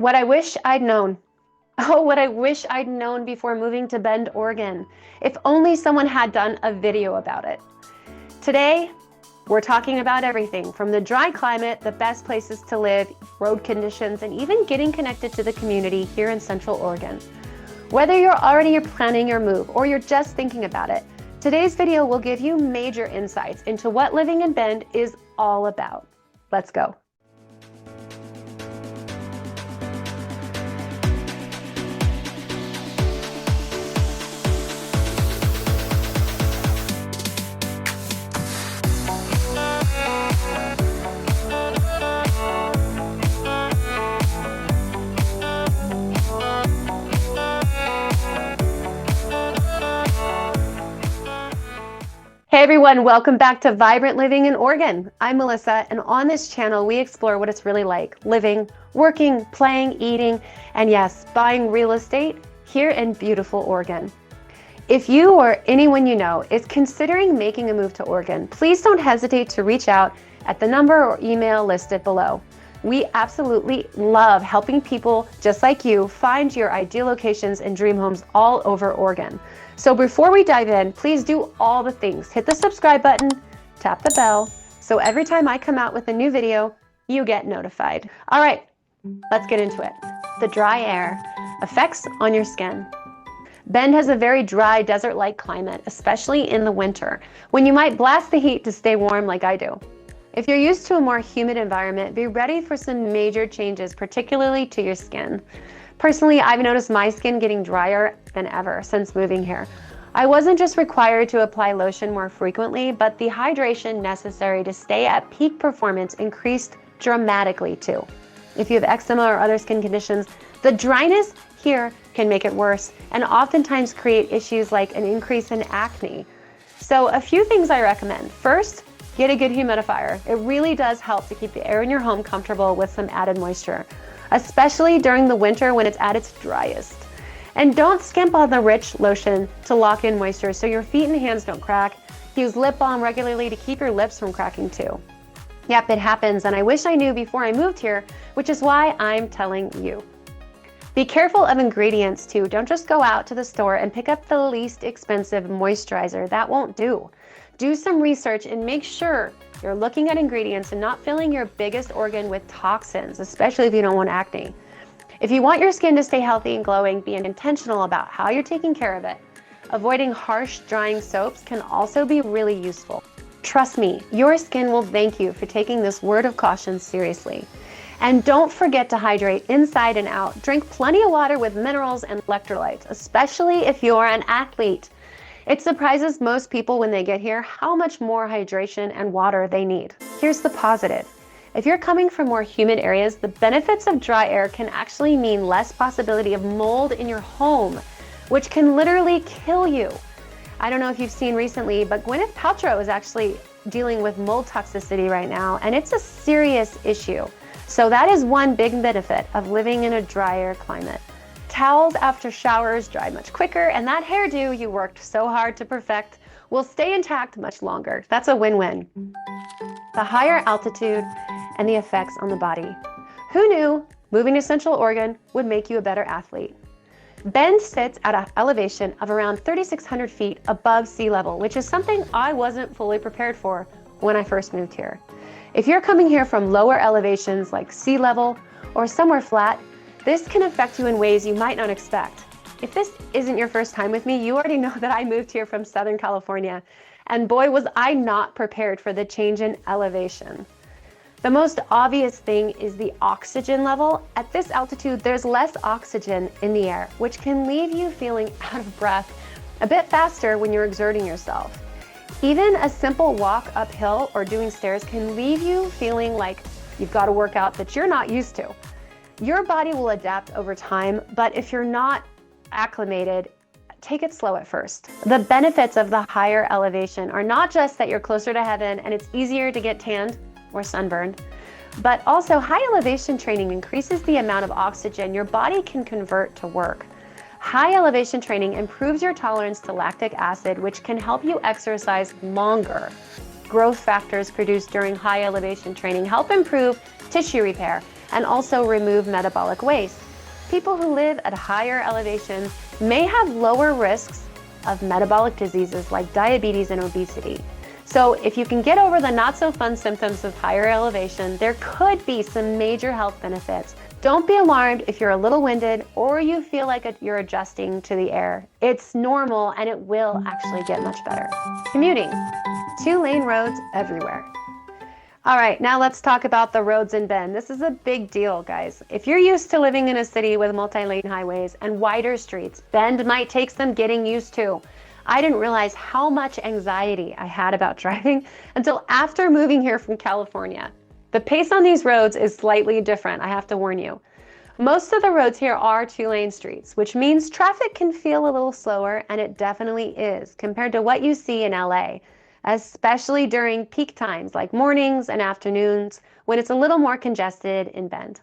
What I wish I'd known. Oh, what I wish I'd known before moving to Bend, Oregon. If only someone had done a video about it. Today, we're talking about everything from the dry climate, the best places to live, road conditions, and even getting connected to the community here in Central Oregon. Whether you're already planning your move or you're just thinking about it, today's video will give you major insights into what living in Bend is all about. Let's go. Hey everyone, welcome back to Vibrant Living in Oregon. I'm Melissa, and on this channel we explore what it's really like living, working, playing, eating, and yes, buying real estate here in beautiful Oregon. If you or anyone you know is considering making a move to Oregon, please don't hesitate to reach out at the number or email listed below. We absolutely love helping people just like you find your ideal locations and dream homes all over Oregon. So before we dive in, please do all the things. Hit the subscribe button, tap the bell, so every time I come out with a new video, you get notified. All right, let's get into it. The dry air, effects on your skin. Bend has a very dry, desert-like climate, especially in the winter, when you might blast the heat to stay warm like I do. If you're used to a more humid environment, be ready for some major changes, particularly to your skin. Personally, I've noticed my skin getting drier than ever since moving here. I wasn't just required to apply lotion more frequently, but the hydration necessary to stay at peak performance increased dramatically too. If you have eczema or other skin conditions, the dryness here can make it worse and oftentimes create issues like an increase in acne. So a few things I recommend. First, get a good humidifier. It really does help to keep the air in your home comfortable with some added moisture, especially during the winter when it's at its driest. And don't skimp on the rich lotion to lock in moisture so your feet and hands don't crack. Use lip balm regularly to keep your lips from cracking too. Yep, it happens, and I wish I knew before I moved here, which is why I'm telling you. Be careful of ingredients too. Don't just go out to the store and pick up the least expensive moisturizer. That won't do. Do some research and make sure you're looking at ingredients and not filling your biggest organ with toxins, especially if you don't want acne. If you want your skin to stay healthy and glowing, be intentional about how you're taking care of it. Avoiding harsh, drying soaps can also be really useful. Trust me, your skin will thank you for taking this word of caution seriously. And don't forget to hydrate inside and out. Drink plenty of water with minerals and electrolytes, especially if you're an athlete. It surprises most people when they get here how much more hydration and water they need. Here's the positive. If you're coming from more humid areas, the benefits of dry air can actually mean less possibility of mold in your home, which can literally kill you. I don't know if you've seen recently, but Gwyneth Paltrow is actually dealing with mold toxicity right now, and it's a serious issue. So that is one big benefit of living in a drier climate. Towels after showers dry much quicker, and that hairdo you worked so hard to perfect will stay intact much longer. That's a win-win. The higher altitude and the effects on the body. Who knew moving to Central Oregon would make you a better athlete? Bend sits at an elevation of around 3,600 feet above sea level, which is something I wasn't fully prepared for when I first moved here. If you're coming here from lower elevations like sea level or somewhere flat, this can affect you in ways you might not expect. If this isn't your first time with me, you already know that I moved here from Southern California, and boy was I not prepared for the change in elevation. The most obvious thing is the oxygen level. At this altitude, there's less oxygen in the air, which can leave you feeling out of breath a bit faster when you're exerting yourself. Even a simple walk uphill or doing stairs can leave you feeling like you've got a workout that you're not used to. Your body will adapt over time, but if you're not acclimated, take it slow at first. The benefits of the higher elevation are not just that you're closer to heaven and it's easier to get tanned or sunburned, but also high elevation training increases the amount of oxygen your body can convert to work. High elevation training improves your tolerance to lactic acid, which can help you exercise longer. Growth factors produced during high elevation training help improve tissue repair, and also remove metabolic waste. People who live at higher elevations may have lower risks of metabolic diseases like diabetes and obesity. So if you can get over the not so fun symptoms of higher elevation, there could be some major health benefits. Don't be alarmed if you're a little winded or you feel like you're adjusting to the air. It's normal and it will actually get much better. Commuting, 2-lane roads everywhere. All right, now let's talk about the roads in Bend. This is a big deal, guys. If you're used to living in a city with multi-lane highways and wider streets, Bend might take some getting used to. I didn't realize how much anxiety I had about driving until after moving here from California. The pace on these roads is slightly different, I have to warn you. Most of the roads here are 2-lane streets, which means traffic can feel a little slower, and it definitely is, compared to what you see in LA. Especially during peak times like mornings and afternoons when it's a little more congested in Bend.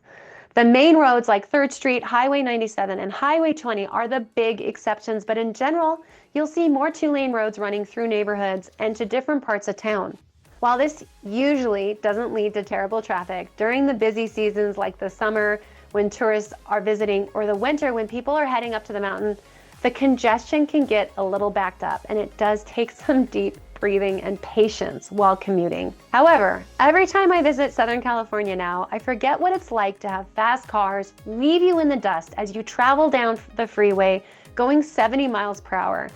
The main roads like 3rd Street, Highway 97, and Highway 20 are the big exceptions, but in general, you'll see more 2-lane roads running through neighborhoods and to different parts of town. While this usually doesn't lead to terrible traffic, during the busy seasons like the summer when tourists are visiting or the winter when people are heading up to the mountain, the congestion can get a little backed up, and it does take some deep breathing and patience while commuting. However, every time I visit Southern California now, I forget what it's like to have fast cars leave you in the dust as you travel down the freeway going 70 miles per hour.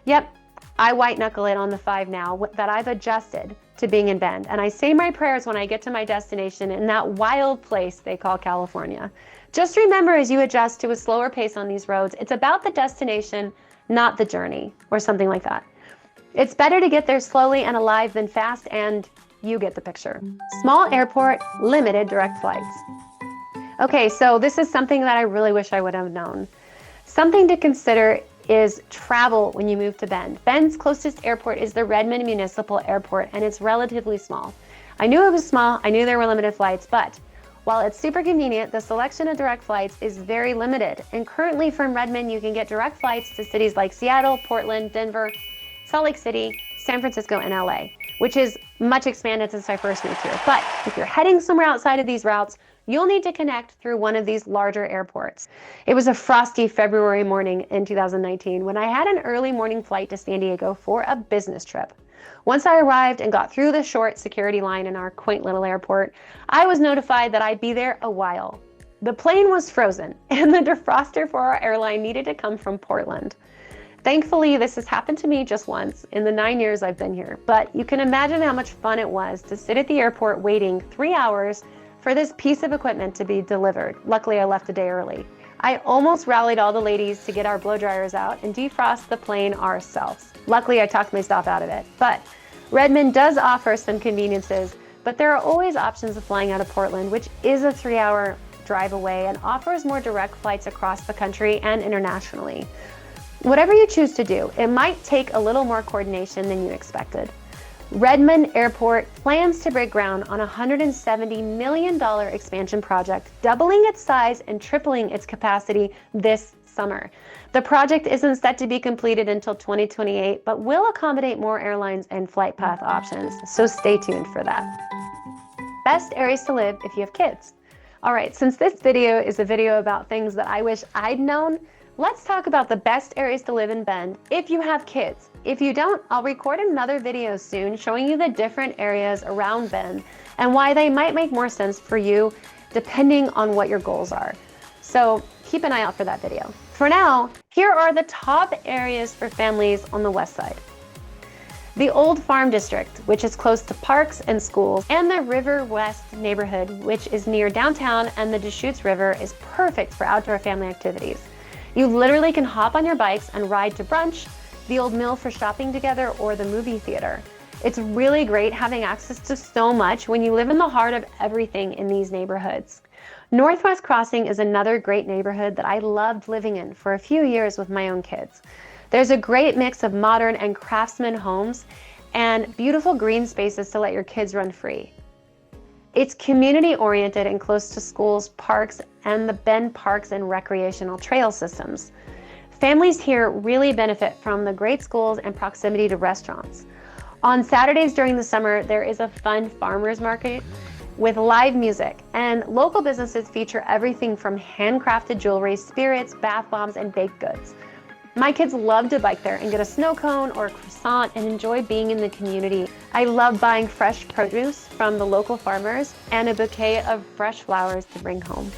Yep, I white knuckle it on the 5 now that I've adjusted to being in Bend, and I say my prayers when I get to my destination in that wild place they call California. Just remember, as you adjust to a slower pace on these roads, it's about the destination, not the journey, or something like that. It's better to get there slowly and alive than fast, and you get the picture. Small airport, limited direct flights. Okay, so this is something that I really wish I would have known. Something to consider is travel when you move to Bend. Bend's closest airport is the Redmond Municipal Airport, and it's relatively small. I knew it was small, I knew there were limited flights, but while it's super convenient, the selection of direct flights is very limited. And currently from Redmond, you can get direct flights to cities like Seattle, Portland, Denver, Salt Lake City, San Francisco, and LA, which is much expanded since I first moved here. But if you're heading somewhere outside of these routes, you'll need to connect through one of these larger airports. It was a frosty February morning in 2019 when I had an early morning flight to San Diego for a business trip. Once I arrived and got through the short security line in our quaint little airport, I was notified that I'd be there a while. The plane was frozen, and the defroster for our airline needed to come from Portland. Thankfully, this has happened to me just once in the 9 years I've been here, but you can imagine how much fun it was to sit at the airport waiting 3 hours for this piece of equipment to be delivered. Luckily, I left a day early. I almost rallied all the ladies to get our blow dryers out and defrost the plane ourselves. Luckily, I talked myself out of it. But Redmond does offer some conveniences, but there are always options of flying out of Portland, which is a 3-hour drive away and offers more direct flights across the country and internationally. Whatever you choose to do, it might take a little more coordination than you expected. Redmond Airport plans to break ground on a $170 million expansion project, doubling its size and tripling its capacity this summer. The project isn't set to be completed until 2028, but will accommodate more airlines and flight path options, so stay tuned for that. Best areas to live if you have kids. All right, since this video is a video about things that I wish I'd known, let's talk about the best areas to live in Bend if you have kids. If you don't, I'll record another video soon showing you the different areas around Bend and why they might make more sense for you depending on what your goals are. So keep an eye out for that video. For now, here are the top areas for families on the west side. The Old Farm District, which is close to parks and schools, and the River West neighborhood, which is near downtown, and the Deschutes River is perfect for outdoor family activities. You literally can hop on your bikes and ride to brunch, the old mill for shopping together, or the movie theater. It's really great having access to so much when you live in the heart of everything in these neighborhoods. Northwest Crossing is another great neighborhood that I loved living in for a few years with my own kids. There's a great mix of modern and craftsman homes and beautiful green spaces to let your kids run free. It's community-oriented and close to schools, parks, and the Bend Parks and recreational trail systems. Families here really benefit from the great schools and proximity to restaurants. On Saturdays during the summer, there is a fun farmers market, with live music, and local businesses feature everything from handcrafted jewelry, spirits, bath bombs, and baked goods. My kids love to bike there and get a snow cone or a croissant and enjoy being in the community. I love buying fresh produce from the local farmers and a bouquet of fresh flowers to bring home.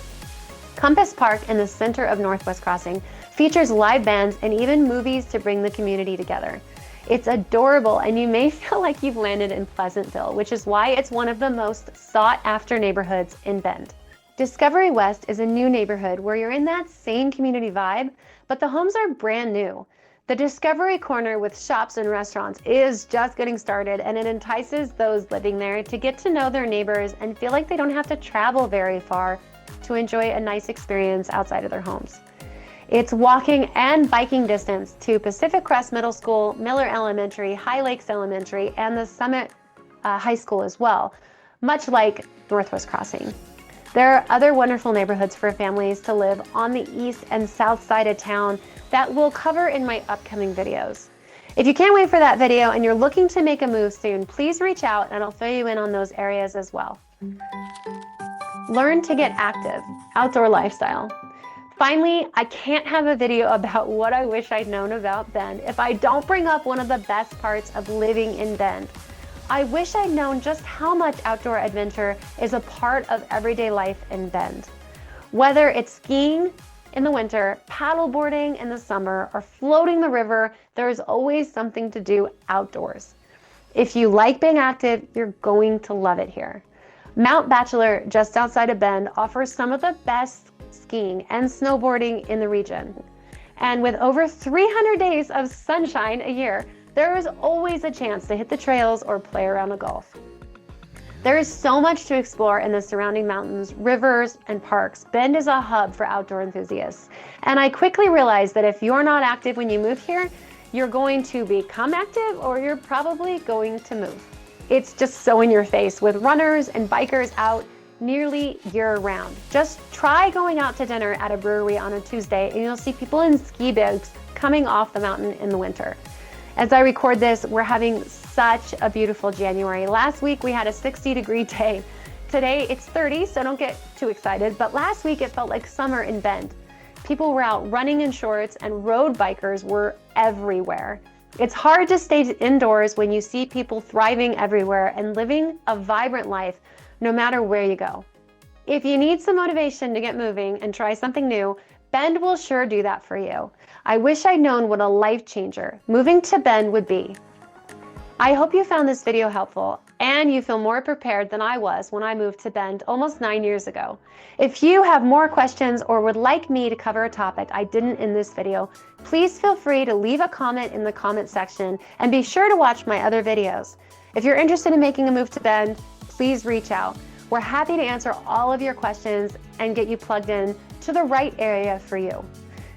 Compass Park in the center of Northwest Crossing features live bands and even movies to bring the community together. It's adorable, and you may feel like you've landed in Pleasantville, which is why it's one of the most sought-after neighborhoods in Bend. Discovery West is a new neighborhood where you're in that same community vibe, but the homes are brand new. The Discovery Corner with shops and restaurants is just getting started, and it entices those living there to get to know their neighbors and feel like they don't have to travel very far to enjoy a nice experience outside of their homes. It's walking and biking distance to Pacific Crest Middle School, Miller Elementary, High Lakes Elementary, and the Summit High School as well, much like Northwest Crossing. There are other wonderful neighborhoods for families to live on the east and south side of town that we'll cover in my upcoming videos. If you can't wait for that video and you're looking to make a move soon, please reach out and I'll fill you in on those areas as well. Learn to get active, outdoor lifestyle. Finally, I can't have a video about what I wish I'd known about Bend if I don't bring up one of the best parts of living in Bend. I wish I'd known just how much outdoor adventure is a part of everyday life in Bend. Whether it's skiing in the winter, paddleboarding in the summer, or floating the river, there's always something to do outdoors. If you like being active, you're going to love it here. Mount Bachelor, just outside of Bend, offers some of the best skiing and snowboarding in the region. And with over 300 days of sunshine a year, there is always a chance to hit the trails or play around a golf. There is so much to explore in the surrounding mountains, rivers, and parks. Bend is a hub for outdoor enthusiasts. And I quickly realized that if you're not active when you move here, you're going to become active or you're probably going to move. It's just so in your face with runners and bikers out nearly year-round. Just try going out to dinner at a brewery on a Tuesday and you'll see people in ski bags coming off the mountain in the winter. As I record this, we're having such a beautiful January. Last week we had a 60-degree day. Today it's 30, so don't get too excited, but last week it felt like summer in Bend. People were out running in shorts and road bikers were everywhere. It's hard to stay indoors when you see people thriving everywhere and living a vibrant life no matter where you go. If you need some motivation to get moving and try something new, Bend will sure do that for you. I wish I'd known what a life changer moving to Bend would be. I hope you found this video helpful and you feel more prepared than I was when I moved to Bend almost 9 years ago. If you have more questions or would like me to cover a topic I didn't in this video, please feel free to leave a comment in the comment section and be sure to watch my other videos. If you're interested in making a move to Bend, please reach out. We're happy to answer all of your questions and get you plugged in to the right area for you.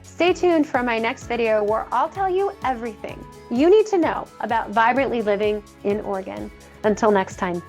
Stay tuned for my next video where I'll tell you everything you need to know about vibrantly living in Oregon. Until next time.